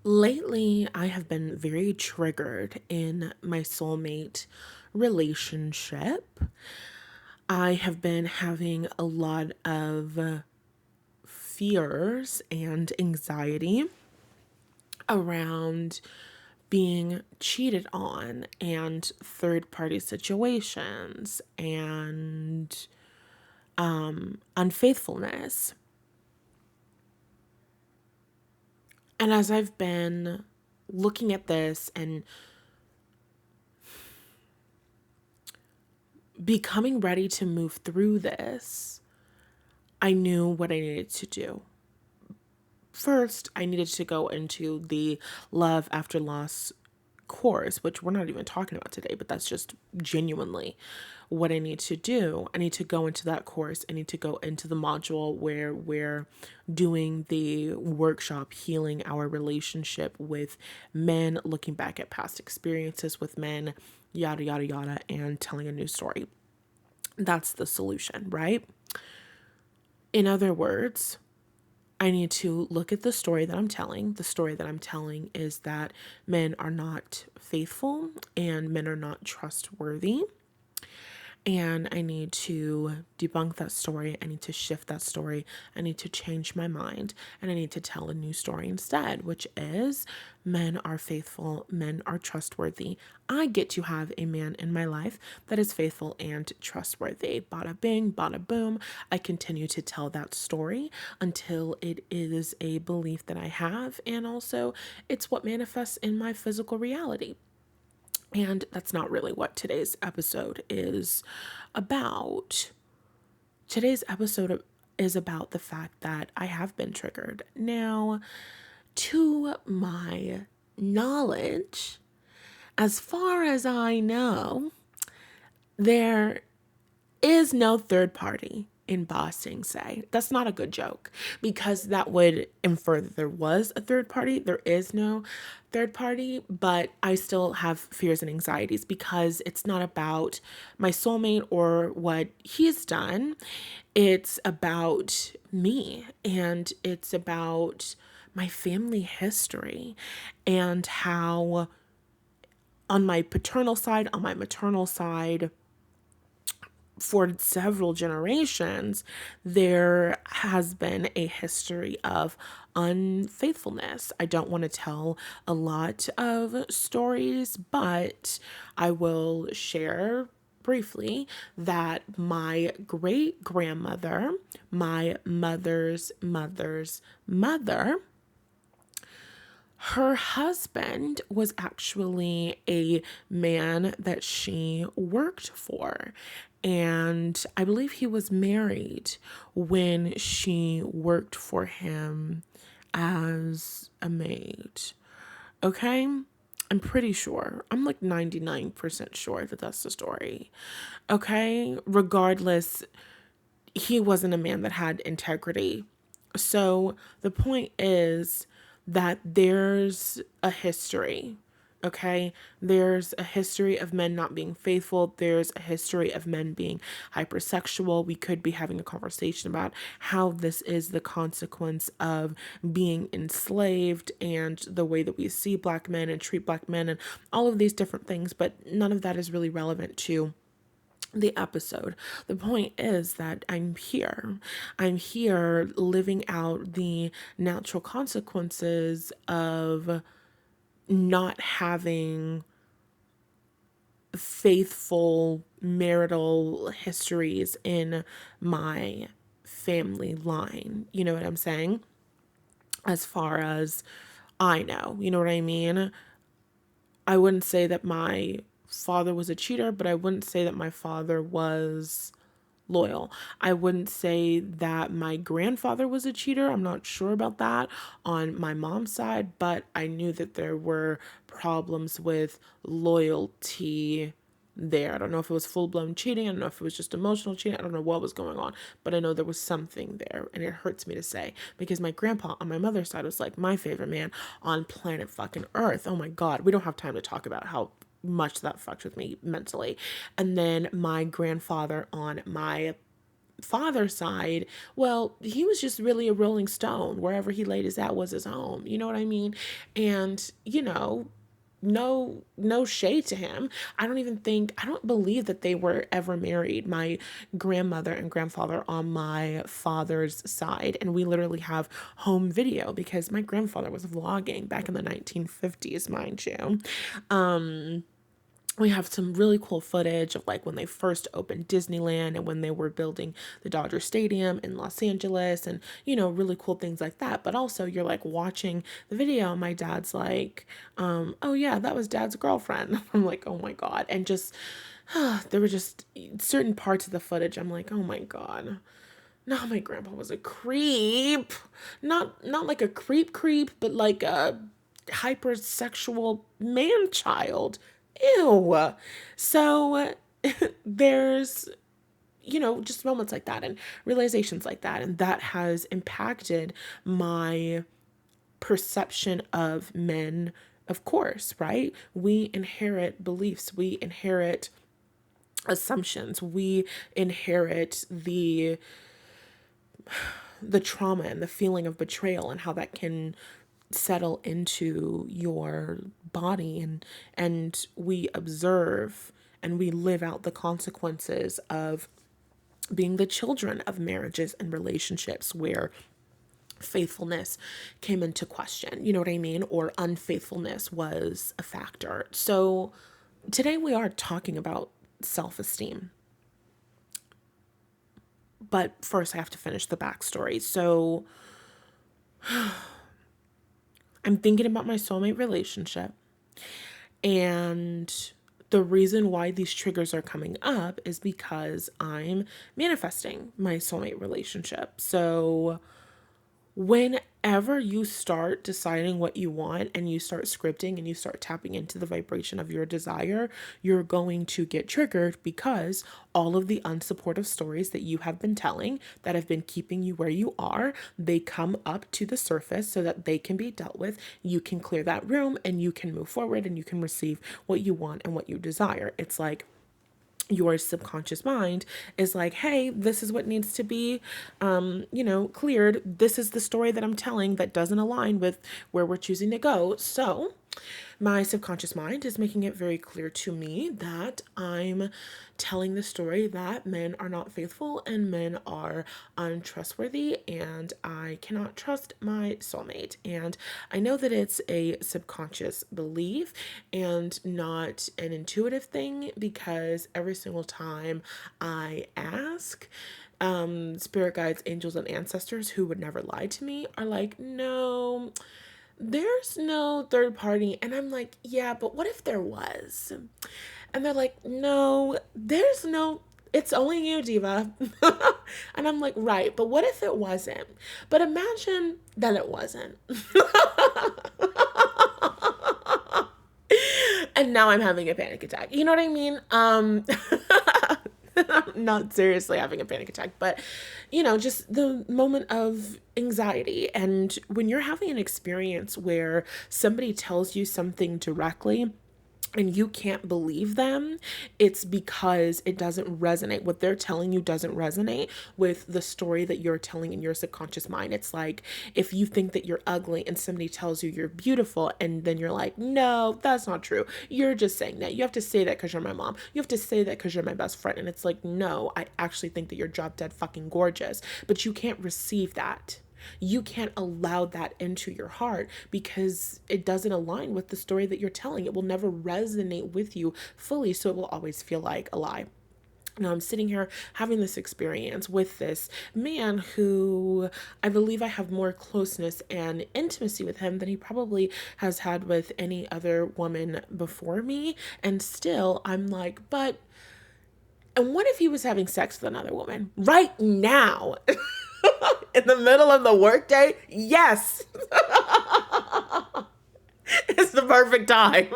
Lately, I have been very triggered in my soulmate relationship. I have been having a lot of fears and anxiety around being cheated on and third party situations and unfaithfulness. And as I've been looking at this and becoming ready to move through this, I knew what I needed to do. First, I needed to go into the love after loss course, which we're not even talking about today, but that's just genuinely what I need to do. I need to go into that course. I need to go into the module where we're doing the workshop healing our relationship with men, looking back at past experiences with men, yada, yada, yada, and telling a new story. That's the solution, right? In other words, I need to look at the story that I'm telling. The story that I'm telling is that men are not faithful and men are not trustworthy. And I need to debunk that story. I need to shift that story. I need to change my mind. And I need to tell a new story instead, which is men are faithful, men are trustworthy. I get to have a man in my life that is faithful and trustworthy. Bada bing, bada boom. I continue to tell that story until it is a belief that I have. And also, it's what manifests in my physical reality. And that's not really what today's episode is about. Today's episode is about the fact that I have been triggered. Now, to my knowledge, as far as I know, there is no third party in bossing, say. That's not a good joke because that would infer that there was a third party. There is no third party, but I still have fears and anxieties because it's not about my soulmate or what he's done. It's about me and it's about my family history and how on my paternal side, on my maternal side, for several generations, there has been a history of unfaithfulness. I don't want to tell a lot of stories, but I will share briefly that my great grandmother, my mother's mother's mother, her husband was actually a man that she worked for. And I believe he was married when she worked for him as a maid. Okay? I'm pretty sure. I'm like 99% sure that that's the story. Okay? Regardless, he wasn't a man that had integrity. So the point is that there's a history. Okay, there's a history of men not being faithful. There's a history of men being hypersexual. We could be having a conversation about how this is the consequence of being enslaved and the way that we see black men and treat black men and all of these different things. But none of that is really relevant to the episode. The point is that I'm here. I'm here living out the natural consequences of not having faithful marital histories in my family line. You know what I'm saying? As far as I know, you know what I mean? I wouldn't say that my father was a cheater, but I wouldn't say that my father was loyal. I wouldn't say that my grandfather was a cheater. I'm not sure about that on my mom's side, but I knew that there were problems with loyalty there. I don't know if it was full-blown cheating. I don't know if it was just emotional cheating. I don't know what was going on, but I know there was something there, and it hurts me to say because my grandpa on my mother's side was like my favorite man on planet fucking Earth. Oh my God. We don't have time to talk about how much that fucked with me mentally. And then my grandfather on my father's side, well, he was just really a rolling stone. Wherever he laid his at was his home. You know what I mean? And, no shade to him. I don't believe that they were ever married, my grandmother and grandfather on my father's side. And we literally have home video because my grandfather was vlogging back in the 1950s, mind you. We have some really cool footage of like when they first opened Disneyland and when they were building the Dodger Stadium in Los Angeles, and really cool things like that. But also you're like watching the video and my dad's like, oh yeah, that was dad's girlfriend. I'm like, oh my God. And just there were just certain parts of the footage I'm like, oh my God. No, my grandpa was a creep. Not like a creep, but like a hypersexual man child. Ew. So there's, just moments like that and realizations like that. And that has impacted my perception of men, of course, right? We inherit beliefs, we inherit assumptions, we inherit the trauma and the feeling of betrayal and how that can settle into your body, and we observe and we live out the consequences of being the children of marriages and relationships where faithfulness came into question, you know what I mean, or unfaithfulness was a factor. So today we are talking about self-esteem. But first I have to finish the backstory. So I'm thinking about my soulmate relationship, and the reason why these triggers are coming up is because I'm manifesting my soulmate relationship. So whenever you start deciding what you want and you start scripting and you start tapping into the vibration of your desire, you're going to get triggered because all of the unsupportive stories that you have been telling that have been keeping you where you are, they come up to the surface so that they can be dealt with. You can clear that room and you can move forward and you can receive what you want and what you desire. It's like your subconscious mind is like, hey, this is what needs to be, cleared. This is the story that I'm telling that doesn't align with where we're choosing to go. So my subconscious mind is making it very clear to me that I'm telling the story that men are not faithful and men are untrustworthy and I cannot trust my soulmate. And I know that it's a subconscious belief and not an intuitive thing because every single time I ask, spirit guides, angels, and ancestors who would never lie to me are like, no, there's no third party. And I'm like, yeah, but what if there was? And they're like, no, there's no, it's only you, diva. And I'm like, right, but what if it wasn't? But imagine that it wasn't. And now I'm having a panic attack. You know what I mean? Not seriously having a panic attack, but just the moment of anxiety. And when you're having an experience where somebody tells you something directly and you can't believe them, it's because it doesn't resonate. What they're telling you doesn't resonate with the story that you're telling in your subconscious mind. It's like if you think that you're ugly and somebody tells you you're beautiful, and then you're like, no, that's not true. You're just saying that. You have to say that because you're my mom. You have to say that because you're my best friend. And it's like, no, I actually think that you're drop dead fucking gorgeous. But you can't receive that. You can't allow that into your heart because it doesn't align with the story that you're telling. It will never resonate with you fully, so it will always feel like a lie. Now I'm sitting here having this experience with this man who I believe I have more closeness and intimacy with him than he probably has had with any other woman before me. And still I'm like, and what if he was having sex with another woman right now? In the middle of the workday? Yes. It's the perfect time.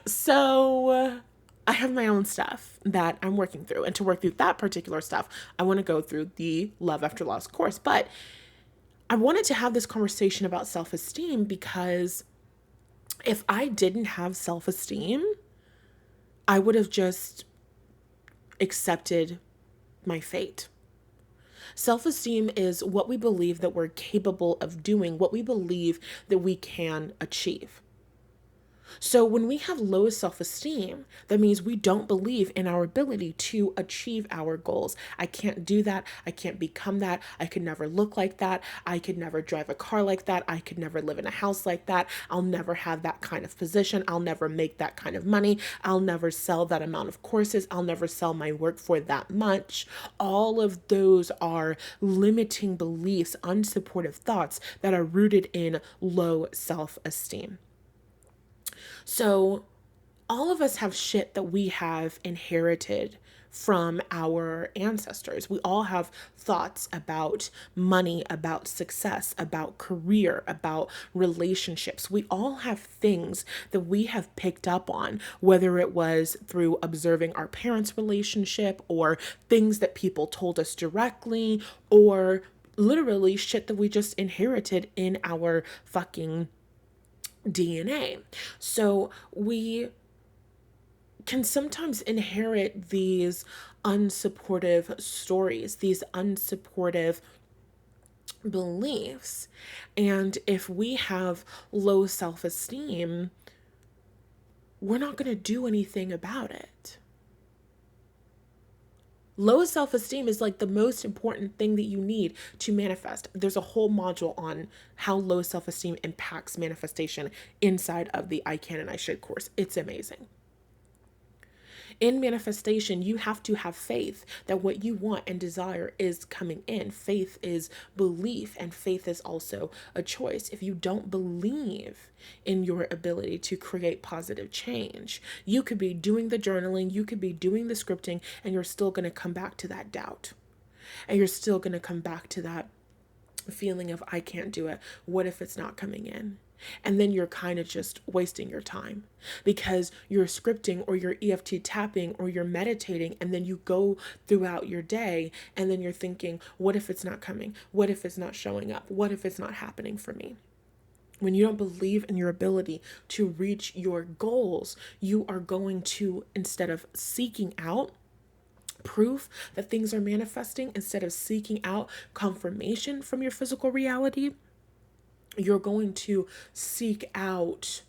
So I have my own stuff that I'm working through. And to work through that particular stuff, I want to go through the Love After Loss course. But I wanted to have this conversation about self-esteem because if I didn't have self-esteem, I would have just accepted my fate. Self-esteem is what we believe that we're capable of doing, what we believe that we can achieve. So when we have low self-esteem, that means we don't believe in our ability to achieve our goals. I can't do that. I can't become that. I could never look like that. I could never drive a car like that. I could never live in a house like that. I'll never have that kind of position. I'll never make that kind of money. I'll never sell that amount of courses. I'll never sell my work for that much. All of those are limiting beliefs, unsupportive thoughts that are rooted in low self-esteem. So, all of us have shit that we have inherited from our ancestors. We all have thoughts about money, about success, about career, about relationships. We all have things that we have picked up on, whether it was through observing our parents' relationship or things that people told us directly, or literally shit that we just inherited in our fucking DNA. So we can sometimes inherit these unsupportive stories, these unsupportive beliefs. And if we have low self esteem, we're not going to do anything about it. Low self esteem is like the most important thing that you need to manifest. There's a whole module on how low self esteem impacts manifestation inside of the I Can and I Should course. It's amazing. In manifestation, you have to have faith that what you want and desire is coming in. Faith is belief, and faith is also a choice. If you don't believe in your ability to create positive change, you could be doing the journaling, you could be doing the scripting, and you're still going to come back to that doubt. And you're still going to come back to that feeling of, I can't do it. What if it's not coming in? And then you're kind of just wasting your time because you're scripting or you're EFT tapping or you're meditating, and then you go throughout your day and then you're thinking, what if it's not coming? What if it's not showing up? What if it's not happening for me? When you don't believe in your ability to reach your goals, you are going to, instead of seeking out proof that things are manifesting, instead of seeking out confirmation from your physical reality, you're going to seek out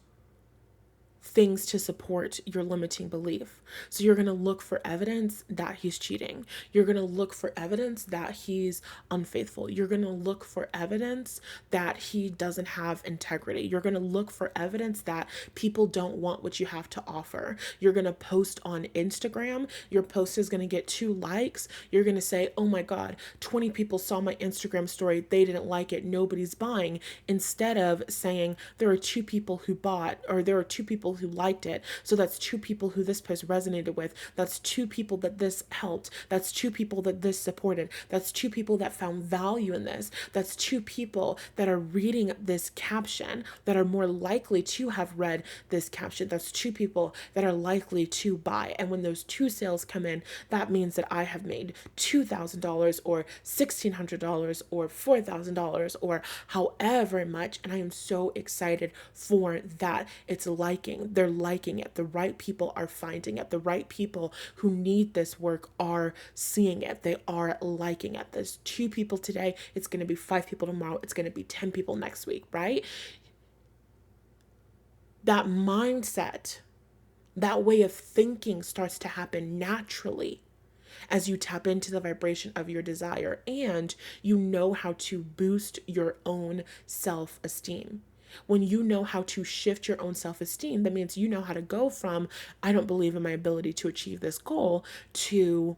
things to support your limiting belief. So you're going to look for evidence that he's cheating. You're going to look for evidence that he's unfaithful. You're going to look for evidence that he doesn't have integrity. You're going to look for evidence that people don't want what you have to offer. You're going to post on Instagram. Your post is going to get 2 likes. You're going to say, oh my God, 20 people saw my Instagram story. They didn't like it. Nobody's buying. Instead of saying there are 2 people who bought, or there are 2 people who liked it. So that's 2 people who this post resonated with. That's 2 people that this helped. That's 2 people that this supported. That's 2 people that found value in this. That's 2 people that are reading this caption that are more likely to have read this caption. That's 2 people that are likely to buy. And when those 2 sales come in, that means that I have made $2,000 or $1,600 or $4,000 or however much. And I am so excited for that. It's liking. They're liking it. The right people are finding it. The right people who need this work are seeing it. They are liking it. There's 2 people today. It's going to be 5 people tomorrow. It's going to be 10 people next week, right? That mindset, that way of thinking starts to happen naturally as you tap into the vibration of your desire and you know how to boost your own self-esteem. When you know how to shift your own self-esteem, that means you know how to go from, I don't believe in my ability to achieve this goal, to,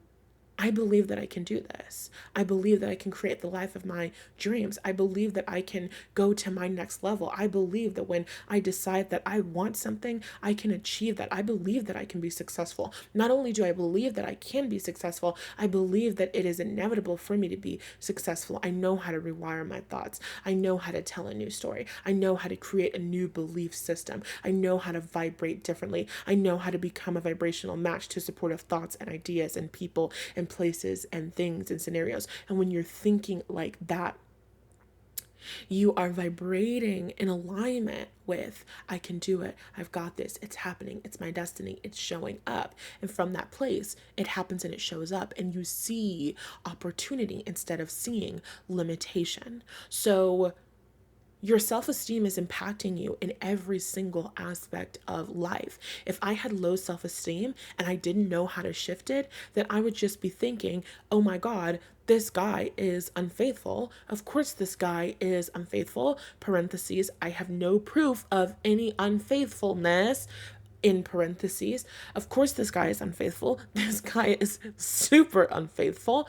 I believe that I can do this. I believe that I can create the life of my dreams. I believe that I can go to my next level. I believe that when I decide that I want something, I can achieve that. I believe that I can be successful. Not only do I believe that I can be successful, I believe that it is inevitable for me to be successful. I know how to rewire my thoughts. I know how to tell a new story. I know how to create a new belief system. I know how to vibrate differently. I know how to become a vibrational match to supportive thoughts and ideas and people and places and things and scenarios. And when you're thinking like that, You are vibrating in alignment with, I can do it. I've got this. It's happening. It's my destiny. It's showing up. And from that place, it happens and it shows up. And you see opportunity instead of seeing limitation. So your self esteem is impacting you in every single aspect of life. If I had low self esteem and I didn't know how to shift it, then I would just be thinking, oh my God, this guy is unfaithful. Of course, this guy is unfaithful. Parentheses, I have no proof of any unfaithfulness. In parentheses, of course, this guy is unfaithful. This guy is super unfaithful.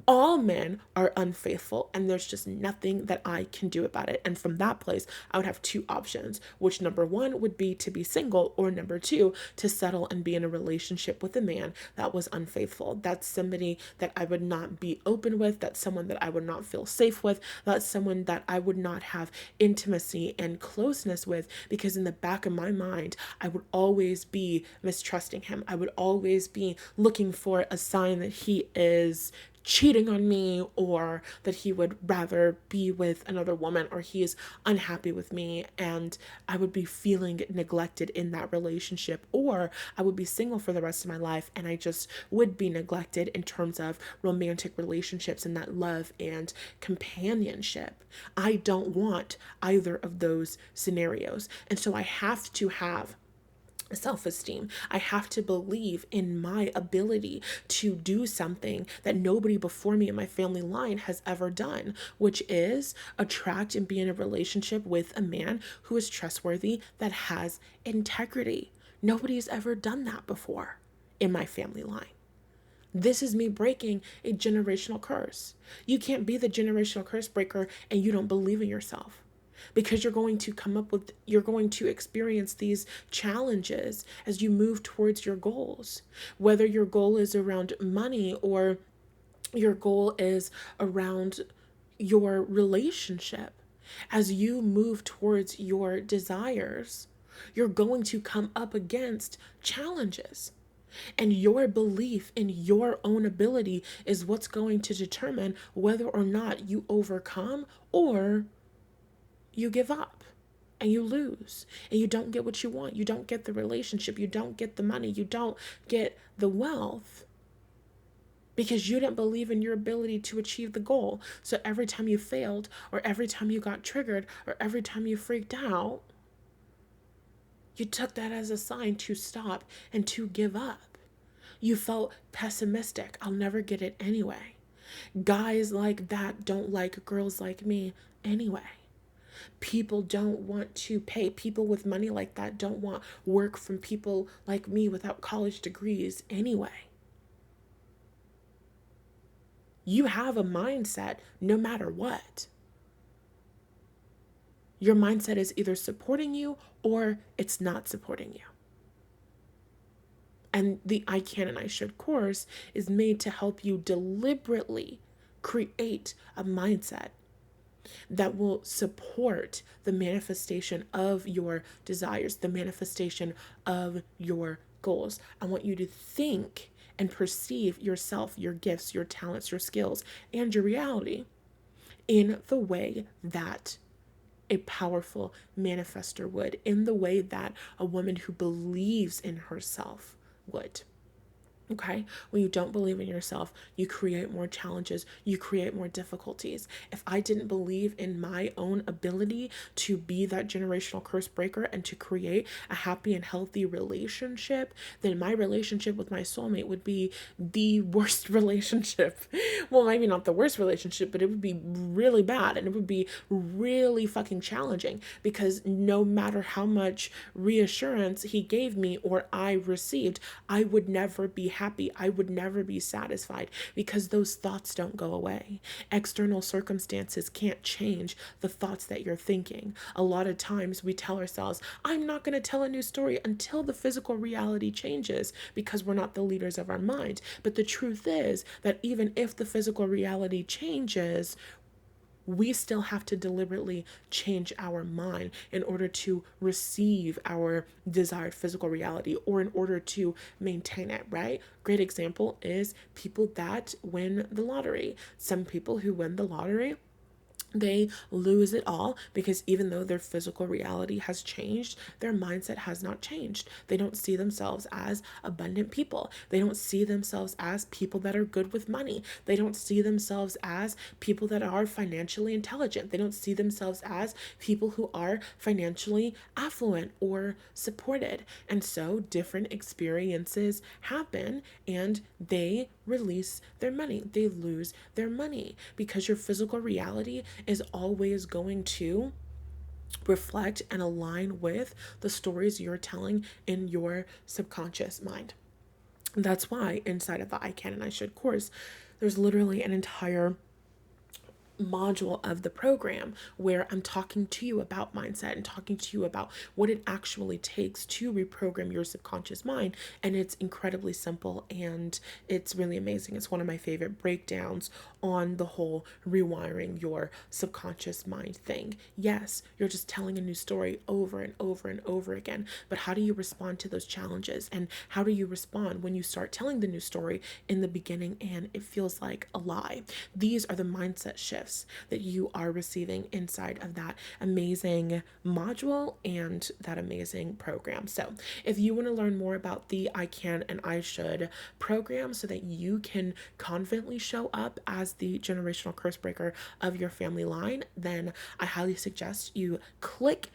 All men are unfaithful, and there's just nothing that I can do about it. And from that place, I would have two options, which number one would be to be single, or number two, to settle and be in a relationship with a man that was unfaithful. That's somebody that I would not be open with. That's someone that I would not feel safe with. That's someone that I would not have intimacy and closeness with, because in the back of my mind, I would always be mistrusting him. I would always be looking for a sign that he is cheating on me, or that he would rather be with another woman, or he is unhappy with me, and I would be feeling neglected in that relationship. Or I would be single for the rest of my life and I just would be neglected in terms of romantic relationships and that love and companionship. I don't want either of those scenarios. And so I have to have self-esteem. I have to believe in my ability to do something that nobody before me in my family line has ever done, which is attract and be in a relationship with a man who is trustworthy, that has integrity. Nobody's ever done that before in my family line. This is me breaking a generational curse. You can't be the generational curse breaker and you don't believe in yourself, because you're going to experience these challenges as you move towards your goals. Whether your goal is around money or your goal is around your relationship, as you move towards your desires, you're going to come up against challenges. And your belief in your own ability is what's going to determine whether or not you overcome or you give up and you lose and you don't get what you want. You don't get the relationship. You don't get the money. You don't get the wealth because you didn't believe in your ability to achieve the goal. So every time you failed, or every time you got triggered, or every time you freaked out, you took that as a sign to stop and to give up. You felt pessimistic. I'll never get it anyway. Guys like that don't like girls like me anyway. People don't want to pay. People with money like that don't want work from people like me without college degrees anyway. You have a mindset no matter what. Your mindset is either supporting you or it's not supporting you. And the I Can and I Should course is made to help you deliberately create a mindset that will support the manifestation of your desires, the manifestation of your goals. I want you to think and perceive yourself, your gifts, your talents, your skills, and your reality in the way that a powerful manifester would, in the way that a woman who believes in herself would. Okay? When you don't believe in yourself, you create more challenges, you create more difficulties. If I didn't believe in my own ability to be that generational curse breaker and to create a happy and healthy relationship, then my relationship with my soulmate would be the worst relationship. Well, maybe not the worst relationship, but it would be really bad and it would be really fucking challenging, because no matter how much reassurance he gave me or I received, I would never be happy. I would never be satisfied, because those thoughts don't go away. External circumstances can't change the thoughts that you're thinking. A lot of times we tell ourselves, I'm not going to tell a new story until the physical reality changes, because we're not the leaders of our mind. But the truth is that even if the physical reality changes, we still have to deliberately change our mind in order to receive our desired physical reality, or in order to maintain it, right? Great example is people that win the lottery. Some people who win the lottery They lose it all because even though their physical reality has changed, their mindset has not changed. They don't see themselves as abundant people. They don't see themselves as people that are good with money. They don't see themselves as people that are financially intelligent. They don't see themselves as people who are financially affluent or supported. And so different experiences happen and they release their money. They lose their money because your physical reality is always going to reflect and align with the stories you're telling in your subconscious mind. That's why inside of the I Can and I Should course, there's literally an entire module of the program where I'm talking to you about mindset and talking to you about what it actually takes to reprogram your subconscious mind. And it's incredibly simple and it's really amazing. It's one of my favorite breakdowns on the whole rewiring your subconscious mind thing. Yes, you're just telling a new story over and over and over again, but how do you respond to those challenges? And how do you respond when you start telling the new story in the beginning and it feels like a lie? These are the mindset shifts that you are receiving inside of that amazing module and that amazing program. So, if you want to learn more about the I Can and I Should program so that you can confidently show up as the generational curse breaker of your family line, then I highly suggest you click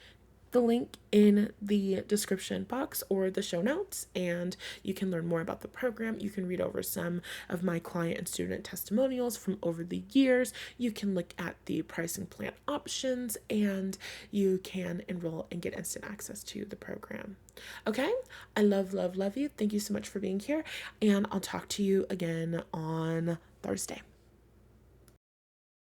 the link in the description box or the show notes, and you can learn more about the program. You can read over some of my client and student testimonials from over the years. You can look at the pricing plan options, and you can enroll and get instant access to the program. Okay, I love you. Thank you so much for being here, and I'll talk to you again on Thursday.